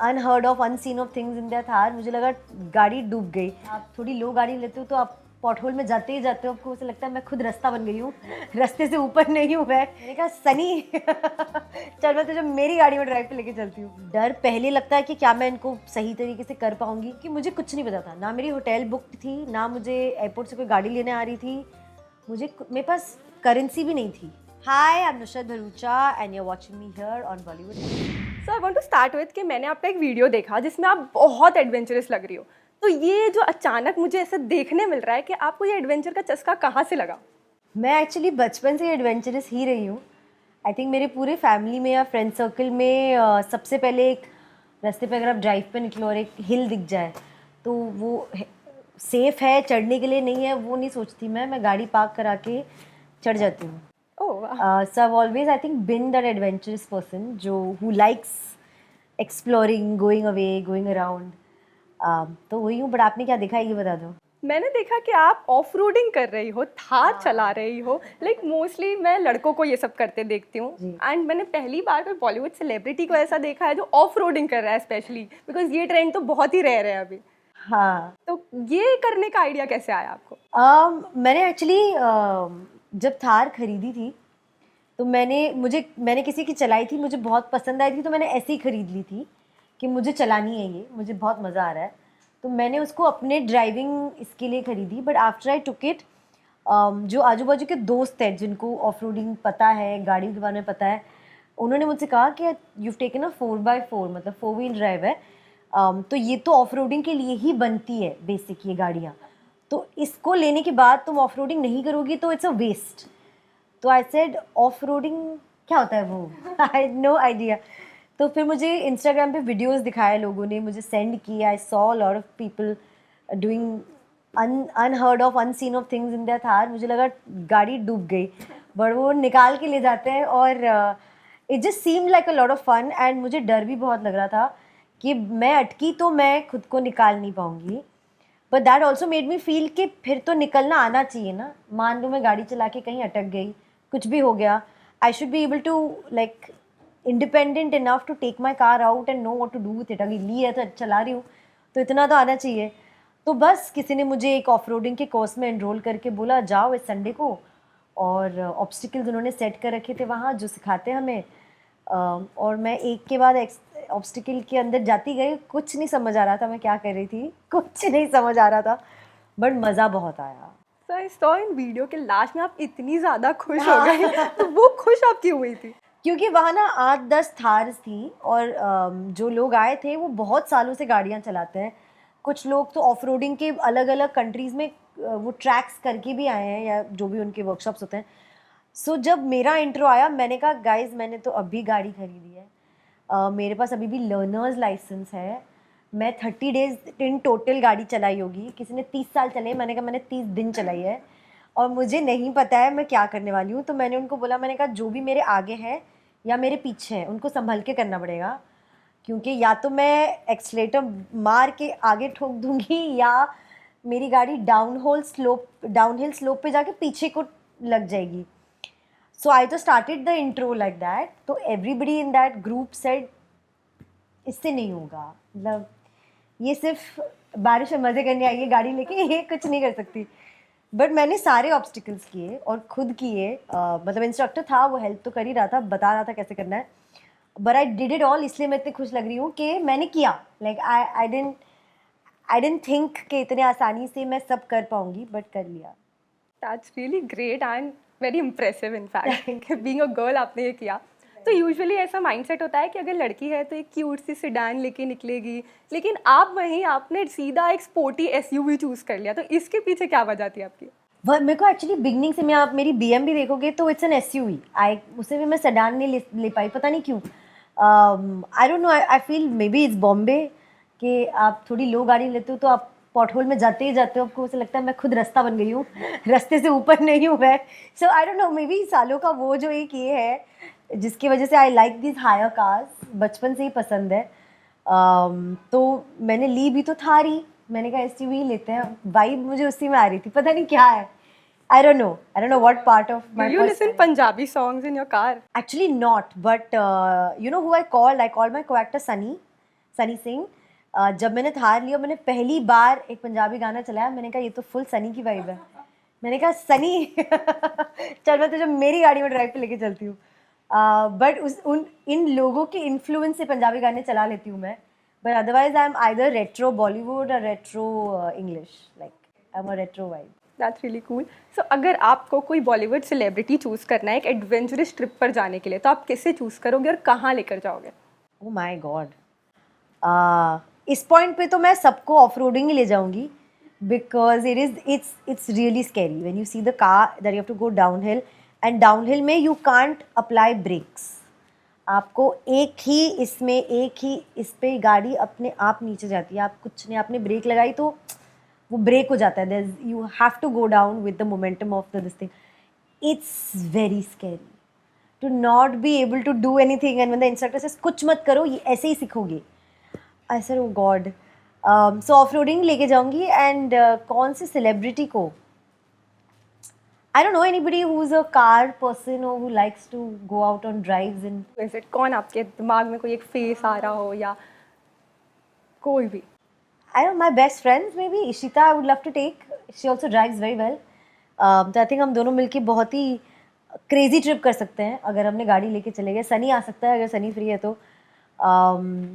Unheard of unseen of things in that Thar. मुझे लगा गाड़ी डूब गई. आप थोड़ी लो गाड़ी लेते हो तो आप पॉट होल में जाते ही जाते हो, आपको ऐसा लगता है मैं खुद रास्ता बन गई हूँ, रास्ते से ऊपर नहीं हूँ मैं. मैंने कहा सनी चल मैं तुझे मेरी गाड़ी में ड्राइव पे लेके चलती हूँ. डर पहले लगता है कि क्या मैं इनको सही तरीके से कर पाऊंगी, कि मुझे कुछ नहीं पता था. ना मेरी होटल बुक थी, ना मुझे एयरपोर्ट से कोई गाड़ी लेने आ रही थी, मेरे पास करेंसी भी नहीं थी. Hi, I am Nusrat Bharucha and you are watching me here on Bollywood. So I want to start with कि मैंने आपका एक वीडियो देखा जिसमें आप बहुत एडवेंचरस लग रही हो. तो ये जो अचानक मुझे ऐसे देखने मिल रहा है कि आपको ये एडवेंचर का चस्का कहाँ से लगा? मैं एक्चुअली बचपन से एडवेंचरस ही रही हूँ. आई थिंक मेरे पूरे फैमिली में या फ्रेंड सर्कल में सबसे पहले एक रास्ते पे अगर आप ड्राइव पे निकलो और एक हिल दिख जाए तो वो सेफ़ है चढ़ने के लिए, नहीं है वो नहीं सोचती मैं गाड़ी पार्क करा के चढ़ जाती हूँ. So I've always, I think, been that adventurous person who likes exploring, going away, going around. तो वही हूँ. बट आपने क्या देखा है ये बता दो. मैंने देखा कि आप ऑफ रोडिंग कर रही हो, थार चला रही हो. लाइक मोस्टली मैं लड़कों को ये सब करते देखती हूँ. एंड मैंने पहली बार कोई बॉलीवुड सेलिब्रिटी को ऐसा देखा है जो ऑफ रोडिंग कर रहा है, स्पेशली बिकॉज ये ट्रेंड तो बहुत ही रेयर है अभी. हाँ. तो ये करने का आइडिया कैसे आया आपको? मैंने एक्चुअली जब थार खरीदी थी तो मैंने किसी की चलाई थी, मुझे बहुत पसंद आई थी, तो मैंने ऐसे ही खरीद ली थी कि मुझे चलानी है, ये मुझे बहुत मज़ा आ रहा है, तो मैंने उसको अपने ड्राइविंग इसके लिए खरीदी. But after I took it, जो आजू बाजू के दोस्त हैं जिनको ऑफ रोडिंग पता है, गाड़ी के बारे में पता है, उन्होंने मुझसे कहा कि यू टेकन अ 4x4, मतलब 4 व्हील ड्राइव है, तो ये तो ऑफ रोडिंग के लिए ही बनती है बेसिक ये गाड़ियाँ, तो इसको लेने के बाद तुम ऑफ रोडिंग नहीं करोगी तो इट्स अ वेस्ट. तो आई सेड ऑफ रोडिंग क्या होता है वो, आई नो आइडिया. तो फिर मुझे इंस्टाग्राम पे वीडियोस दिखाए लोगों ने, मुझे सेंड किया. I saw lot of people doing unheard of unseen of things in that Thar. मुझे लगा गाड़ी डूब गई, बट वो निकाल के ले जाते हैं और it just seemed like a lot of fun. And मुझे डर भी बहुत लग रहा था कि मैं अटकी तो मैं खुद को निकाल नहीं पाऊँगी. But that also made me feel कि फिर तो निकलना आना चाहिए ना. मान लो मैं गाड़ी चला के कहीं अटक गई, कुछ भी हो गया, I should be able to like independent enough to take my car out and know what to do with it. अगर ली है तो चला रही हूँ तो इतना तो आना चाहिए. तो बस किसी ने मुझे एक ऑफ रोडिंग के कोर्स में एनरोल करके बोला जाओ इस संडे को, और ऑब्स्टिकल्स उन्होंने सेट कर रखे थे वहाँ जो सिखाते हैं हमें. और मैं एक के बाद ऑब्स्टिकल के अंदर जाती गई. कुछ नहीं समझ आ रहा था मैं क्या कर रही थी, कुछ नहीं समझ आ रहा था, बट मज़ा बहुत आया. सो आई सॉ इन वीडियो के लास्ट में आप इतनी ज़्यादा खुश हो गई. तो वो खुश आप क्यों हुई थी? क्योंकि वहाँ ना 8-10 थार्स थी और जो लोग आए थे वो बहुत सालों से गाड़ियाँ चलाते हैं. कुछ लोग तो ऑफ रोडिंग के अलग अलग कंट्रीज़ में वो ट्रैक्स करके भी आए हैं या जो भी उनके वर्कशॉप्स होते हैं. सो जब मेरा इंट्रो आया मैंने कहा गाइज मैंने तो अभी गाड़ी खरीदी है, मेरे पास अभी भी लर्नर्स लाइसेंस है, मैं 30 डेज इन टोटल गाड़ी चलाई होगी. किसी ने 30 साल चलाई, मैंने कहा मैंने 30 दिन चलाई है और मुझे नहीं पता है मैं क्या करने वाली हूँ. तो मैंने उनको बोला, मैंने कहा जो भी मेरे आगे है या मेरे पीछे है उनको संभल के करना पड़ेगा, क्योंकि या तो मैं एक्सलेटर मार के आगे ठोक दूंगी या मेरी गाड़ी डाउनहिल स्लोप पे जाके पीछे को लग जाएगी. So I just started the intro like that. तो everybody in that group said इससे नहीं होगा, मतलब ये सिर्फ बारिश में मज़े करने आई है गाड़ी लेके, ये कुछ नहीं कर सकती. बट मैंने सारे ऑब्स्टिकल्स किए और खुद किए. मतलब इंस्ट्रक्टर था वो हेल्प तो कर ही रहा था, बता रहा था कैसे करना है. But I did it all. इसलिए मैं इतनी खुश लग रही हूँ कि मैंने किया. लाइक आई डिडंट थिंक कि इतने आसानी से मैं सब कर पाऊँगी, बट कर लिया. That's really great and very impressive. In fact being a girl आपने ये किया. तो यूजुअली ऐसा माइंडसेट होता है कि अगर लड़की है तो एक क्यूट सी सिडान लेके निकलेगी, लेकिन आपने सीधा एक स्पोर्टी एसयूवी चूज़ कर लिया. तो इसके पीछे क्या वजह थी आपकी? मेरे को एक्चुअली बिगनिंग से आप मेरी BM भी देखोगे तो इट्स एन SUV. उसे भी मैं सेडान नहीं ले पाई, पता नहीं क्यों. आई don't know, I feel may be it's Bombay कि आप थोड़ी लो गाड़ी लेते हो तो आप पॉट होल में जाते ही जाते हो, आपको ऐसा लगता है मैं खुद रास्ता बन गई हूँ, रास्ते से ऊपर नहीं हूँ मैं. So I don't know, maybe सालों का वो जो एक ये है जिसकी वजह से I like this higher cars, बचपन से ही पसंद है. तो मैंने ली भी तो था रही, मैंने कहा SUV लेते हैं. वाइब मुझे उसी में आ रही थी, पता नहीं क्या है. I don't know what part of my. Do you listen Punjabi songs in your car? Actually not, but you know who I called? I called my co-actor Sunny. Sunny Singh. जब मैंने थार लिया, मैंने पहली बार एक पंजाबी गाना चलाया, मैंने कहा ये तो फुल सनी की वाइब है। मैंने कहा सनी चल मैं तुझे मेरी गाड़ी में ड्राइव पे लेके चलती हूँ। बट इन लोगों के इन्फ्लुएंस से पंजाबी गाने चला लेती हूँ मैं, but otherwise I am either retro Bollywood और retro English, like I am a retro vibe. That's really cool. So अगर आपको कोई बॉलीवुड सेलिब्रिटी चूज़ करना है एक एडवेंचरस ट्रिप पर जाने के लिए, तो आप किससे चूज़ करोगे और कहाँ लेकर जाओगे? ओ माय गॉड, इस पॉइंट पे तो मैं सबको ऑफ रोडिंग ही ले जाऊंगी, because it's really scary when you see the car that you have to go down hill, and down hill में यू कांट अप्लाई ब्रेक्स। आपको एक ही इस पे गाड़ी अपने आप नीचे जाती है, आप कुछ नहीं, आपने ब्रेक लगाई तो वो ब्रेक हो जाता है, you have to go down with the momentum of this thing. It's very scary to not be able to do anything, and when the instructor says कुछ मत करो, ये ऐसे ही सीखोगे। I said oh God. So off roading लेके जाऊंगी, and कौन से सेलिब्रिटी को, I don't know anybody who is a car person और who likes to go out on drives in. वैसे कौन आपके दिमाग में कोई एक फेस आ रहा हो या कोई भी? I don't know, my best friends maybe Ishita I would love to take. She also drives very well. तो I think हम दोनों मिलके बहुत ही क्रेजी ट्रिप कर सकते हैं अगर हमने गाड़ी लेके चले गए। सनी आ सकता है अगर सनी फ्री है तो।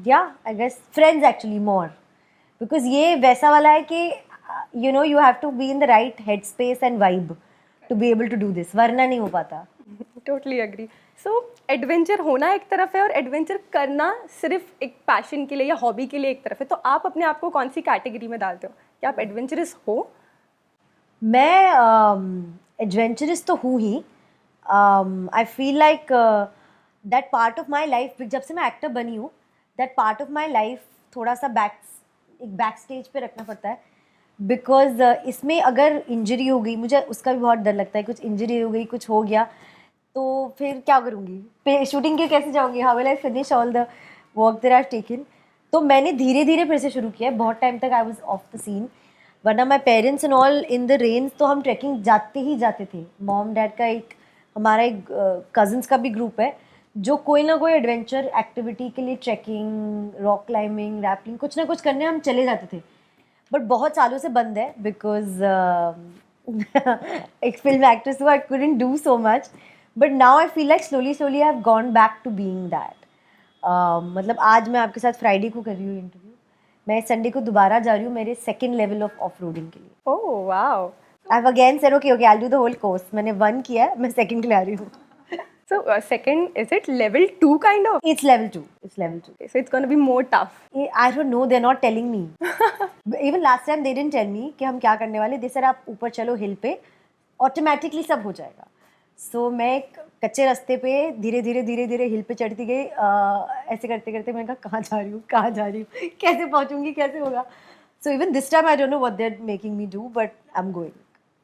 या I guess friends actually more, because ये वैसा वाला है कि you know you have to be in the right head space and vibe to be able to do this, वरना नहीं हो पाता। Totally agree. सो एडवेंचर होना एक तरफ है और एडवेंचर करना सिर्फ एक पैशन के लिए या हॉबी के लिए एक तरफ है, तो आप अपने आप को कौन सी कैटेगरी में डालते हो? क्या आप एडवेंचरस हो? मैं एडवेंचरस तो हूँ ही। I feel like that part of my life, जब से मैं एक्टर बनी हूँ, that part of my life थोड़ा सा एक बैक स्टेज पे रखना पड़ता है, बिकॉज इसमें अगर इंजरी हो गई, मुझे उसका भी बहुत डर लगता है, कुछ इंजरी हो गई, कुछ हो गया तो फिर क्या करूँगी, शूटिंग के कैसे जाऊँगी, how will I finish all the work that I have taken. तो मैंने धीरे धीरे फिर से शुरू किया है, बहुत टाइम तक I was off the scene, वरना my parents and all in the range तो हम ट्रैकिंग जाते ही जाते थे। मॉम डैड का हमारा एक कज़न्स का भी ग्रुप है जो कोई ना कोई एडवेंचर एक्टिविटी के लिए ट्रैकिंग, रॉक क्लाइंबिंग, रैपलिंग, कुछ ना कुछ करने हम चले जाते थे, बट बहुत सालों से बंद है बिकॉज एक फिल्म एक्ट्रेस हुआ, I couldn't do so much, but now I feel like slowly I have gone back to being that. मतलब आज मैं आपके साथ फ्राइडे को कर रही हूँ इंटरव्यू, मैं संडे को दोबारा जा रही हूँ मेरे सेकंड लेवल ऑफ रोडिंग के लिए। Oh wow. I have again said okay I will do the whole course. मैंने 1 किया है, मैं सेकंड के लिए आ रही हूँ। So second, is it level 2 kind of? It's level 2. It's level 2. So it's going to be more tough. I don't know. They're not telling me. Even last time they didn't tell me कि हम क्या करने वाले। They said आप ऊपर चलो हिल पे, automatically सब हो जाएगा। So मैं एक कच्चे रास्ते पे धीरे धीरे हिल पे चढ़ती गई। ऐसे करते करते मैंने कहा कहाँ जा रही हूँ, कैसे पहुँचूंगी, कैसे होगा। So even this time I don't know what they're making me do, but I'm going.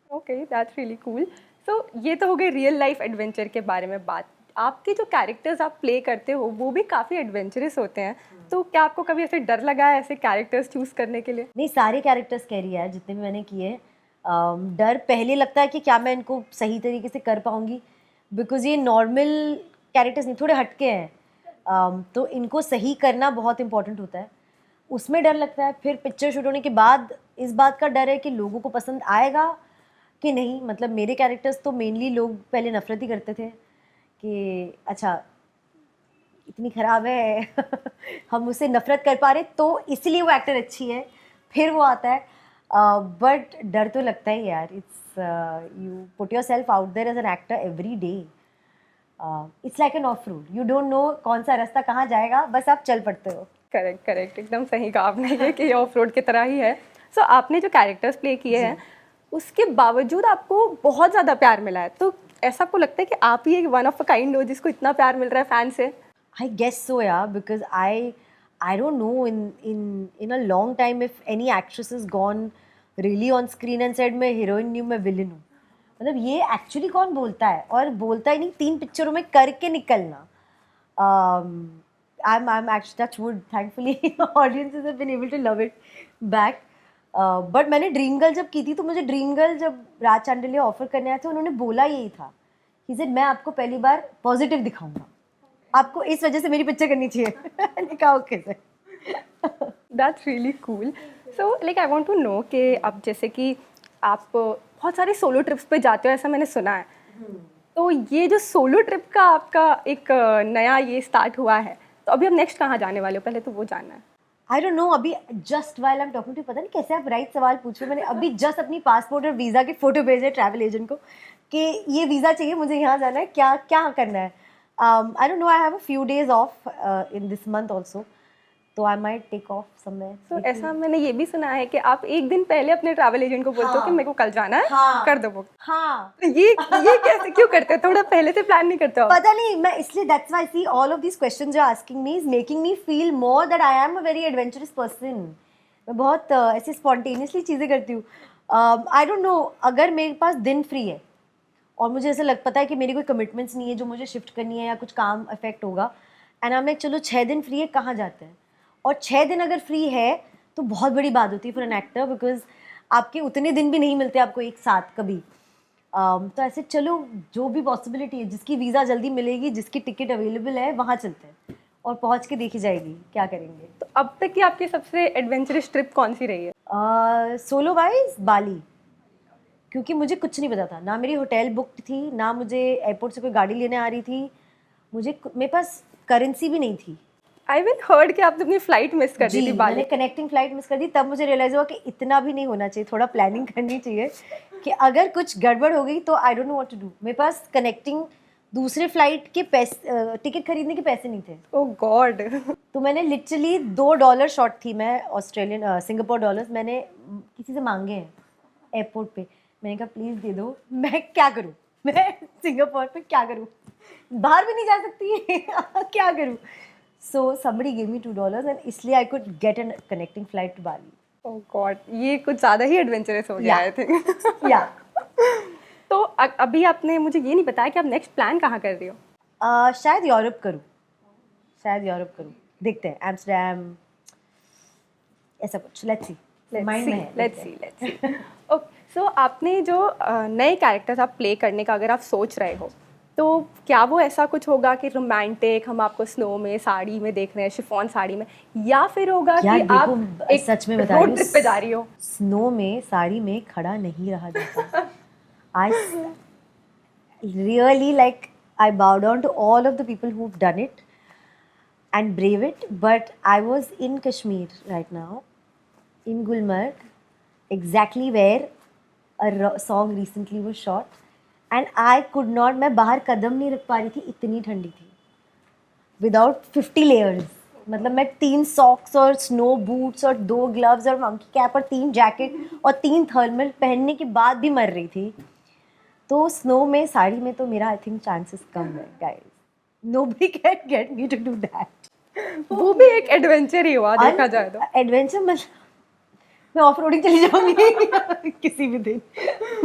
Okay, that's really cool. So ये तो हो गई रियल लाइफ एडवेंचर के बारे में बात। आपके जो कैरेक्टर्स आप प्ले करते हो वो भी काफ़ी एडवेंचरस होते हैं, तो क्या आपको कभी ऐसे डर लगा है ऐसे कैरेक्टर्स चूज करने के लिए? नहीं, सारे कैरेक्टर्स कैरी है जितने भी मैंने किए। डर पहले लगता है कि क्या मैं इनको सही तरीके से कर पाऊँगी, बिकॉज ये नॉर्मल कैरेक्टर्स नहीं, थोड़े हटके हैं, तो इनको सही करना बहुत इंपॉर्टेंट होता है, उसमें डर लगता है। फिर पिक्चर शूट होने के बाद इस बात का डर है कि लोगों को पसंद आएगा कि नहीं। मतलब मेरे कैरेक्टर्स तो मेनली लोग पहले नफरत ही करते थे कि अच्छा इतनी ख़राब है हम उससे नफरत कर पा रहे तो इसलिए वो एक्टर अच्छी है, फिर वो आता है। बट डर तो लगता ही यार। It's you put yourself out there as an actor every day. It's like an off road, you don't know कौन सा रास्ता कहाँ जाएगा, बस आप चल पड़ते हो। करेक्ट, एकदम सही कहा आपने ये कि ऑफ रोड की तरह ही है। सो आपने जो कैरेक्टर्स प्ले किए हैं उसके बावजूद आपको बहुत ज़्यादा प्यार मिला है, तो ऐसा आपको लगता है कि आप ही एक वन ऑफ अ काइंड हो जिसको इतना प्यार मिल रहा है फैन से? I guess so, yeah, because I don't know in a long time if any actress has gone really on screen and said मैं हीरोइन नहीं हूँ, मैं विलन हूँ। मतलब ये एक्चुअली कौन बोलता है, और बोलता ही नहीं, 3 पिक्चरों में करके निकलना। I'm actually touch wood, thankfully audiences have been able to love it back. But मैंने ड्रीम गर्ल जब की थी तो मुझे ड्रीम गर्ल जब राज चांडलिया ऑफर करने आए थे उन्होंने बोला यही था कि सर मैं आपको पहली बार पॉजिटिव दिखाऊंगा, आपको इस वजह से मेरी पिक्चर करनी चाहिए। मैंने कहा okay sir. That's really cool. So like I want to know कि अब जैसे कि आप बहुत सारे सोलो ट्रिप्स पे जाते हो ऐसा मैंने सुना है. तो ये जो सोलो ट्रिप का आपका एक नया ये स्टार्ट हुआ है, तो अभी आप नेक्स्ट कहाँ जाने वाले हो, पहले तो वो जानना है. आई डोंट नो, अभी just while I am talking to, पता नहीं कैसे आप राइट सवाल पूछ रहे हो. मैंने अभी जस्ट अपनी पासपोर्ट और वीज़ा के फोटो भेजे ट्रैवल एजेंट को कि ये वीज़ा चाहिए मुझे, यहाँ जाना है, क्या क्या करना है. I don't know, I have a few days off in this month also, तो I might take off somewhere. तो ऐसा मैंने ये भी सुना है कि आप एक दिन पहले अपने ट्रैवल एजेंट को बोलते हो कि हाँ. मेरे को कल जाना है, हाँ. कर दो बुक. हाँ, तो ये कैसे क्यों करते हो, थोड़ा पहले से प्लान नहीं करते हो? पता नहीं, मैं इसलिए that's why see all of these questions you are asking me is making me feel more that I am a very adventurous person. मैं बहुत ऐसे स्पॉन्टेनियसली चीज़ें करती हूँ. आई डोंट नो, अगर मेरे पास दिन फ्री है और मुझे ऐसा पता है कि मेरी कोई कमिटमेंट्स नहीं है जो मुझे शिफ्ट करनी है या कुछ काम अफेक्ट होगा, एंड आई एम लाइक चलो 6 दिन फ्री है, कहाँ जाते हैं. और 6 दिन अगर फ्री है तो बहुत बड़ी बात होती है फॉर एन एक्टर, बिकॉज आपके उतने दिन भी नहीं मिलते आपको एक साथ कभी. तो ऐसे चलो, जो भी पॉसिबिलिटी है, जिसकी वीज़ा जल्दी मिलेगी, जिसकी टिकट अवेलेबल है, वहाँ चलते हैं और पहुँच के देखी जाएगी क्या करेंगे. तो अब तक की आपकी सबसे एडवेंचरस ट्रिप कौन सी रही है? सोलो वाइज बाली, क्योंकि मुझे कुछ नहीं पता था, ना मेरी होटल बुकड थी, ना मुझे एयरपोर्ट से कोई गाड़ी लेने आ रही थी, मेरे पास करेंसी भी नहीं थी. आई विल हर्ड कि आपने अपनी फ्लाइट मिस कर दी जी, थी मैंने बाली. कनेक्टिंग फ्लाइट मिस कर दी. तब मुझे रियलाइज हुआ कि इतना भी नहीं होना चाहिए, थोड़ा प्लानिंग करनी चाहिए कि अगर कुछ गड़बड़ हो गई तो I don't know what to do. मेरे पास कनेक्टिंग दूसरे फ्लाइट के पैसे, टिकट खरीदने के पैसे नहीं थे. ओह गॉड. तो मैंने लिटरली $2 शॉर्ट थी मैं, ऑस्ट्रेलियन सिंगापुर डॉलर्स मैंने किसी से मांगे हैं एयरपोर्ट पे. मैंने कहा प्लीज़ दे दो, मैं क्या करूँ, मैं सिंगापुर पे क्या करूँ, बाहर भी नहीं जा सकती क्या करूँ. So somebody gave me $2 and इसलिए I could get a connecting flight to Bali. Oh god, ये कुछ ज़्यादा ही एडवेंचरस हो गया Yeah. I think. या तो अभी आपने मुझे ये नहीं बताया कि आप नेक्स्ट प्लान कहाँ कर रही हो. शायद यूरोप करूँ, शायद यूरोप करूँ, देखते हैं. एम्स्टर्डम, ऐसा कुछ. लेट्स सी, माइंड में है. Let's see. ओके, सो आपने जो नए कैरेक्टर्स आप प्ले करने का अगर आप सोच रहे हो, तो क्या वो ऐसा कुछ होगा कि रोमांटिक हम आपको स्नो में साड़ी में देख रहे हैं, शिफॉन साड़ी में, या फिर होगा यार कि आप देखो, एक सच में बता रही रोड ट्रिप पे जा रही हो? स्नो में साड़ी में खड़ा नहीं रहा जाता. I really, like, I bow down to all of the people who've done it and brave it. But I was in Kashmir right now, in Gulmarg, exactly where a song recently was shot, and I could not, मैं बाहर कदम नहीं रख पा रही थी, इतनी ठंडी थी, विदाउट 50 लेयर्स. मतलब मैं 3 सॉक्स और स्नो बूट्स और 2 ग्लव्स और मंकी कैप और 3 जैकेट और 3 थर्मल पहनने के बाद भी मर रही थी. तो स्नो में साड़ी में तो मेरा आई थिंक चांसेस कम है guys. Nobody can get me to do that. वो भी एक एडवेंचर ही हुआ देखा जाए तो. एडवेंचर मतलब मैं ऑफ रोडिंग चली जाऊंगी किसी भी दिन,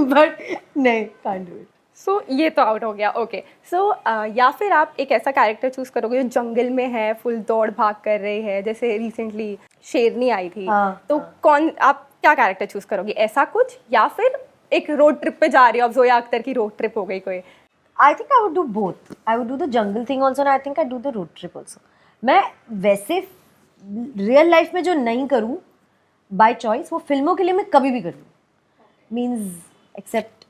बट नहीं, कांट डू इट. सो ये तो आउट हो गया. ओके, सो या फिर आप एक ऐसा कैरेक्टर चूज करोगे जो जंगल में है, फुल दौड़ भाग कर रही है, जैसे रिसेंटली शेरनी आई थी. हाँ, तो कौन आप क्या कैरेक्टर चूज करोगे, ऐसा कुछ, या फिर एक रोड ट्रिप पे जा रही हो, अब जोया अख्तर की रोड ट्रिप हो गई कोई? I think I would do both. I would do the jungle thing also, and I think I do the road trip also. मैं वैसे रियल लाइफ में जो नहीं करूँ बाय चॉइस, वो फिल्मों के लिए मैं कभी भी कर लूँ. Means except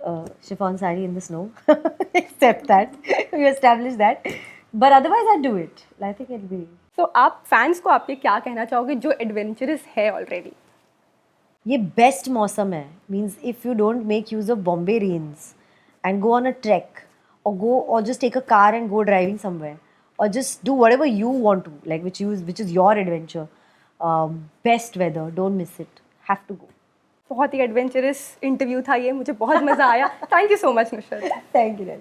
chiffon sari in the snow, except that, we establish that, but otherwise I do it. I think it be. तो आप फैंस को आपके क्या कहना चाहोगे जो एडवेंचरस है ऑलरेडी? ये बेस्ट मौसम है. Means if you don't make use of Bombay rains and go on a trek or just take a car and go driving somewhere, or just do whatever you want to, like which is your adventure. Best weather, don't miss it, have to go. बहुत ही adventurous interview था ये, मुझे बहुत मज़ा आया. Thank you so much Nusrat. Thank you.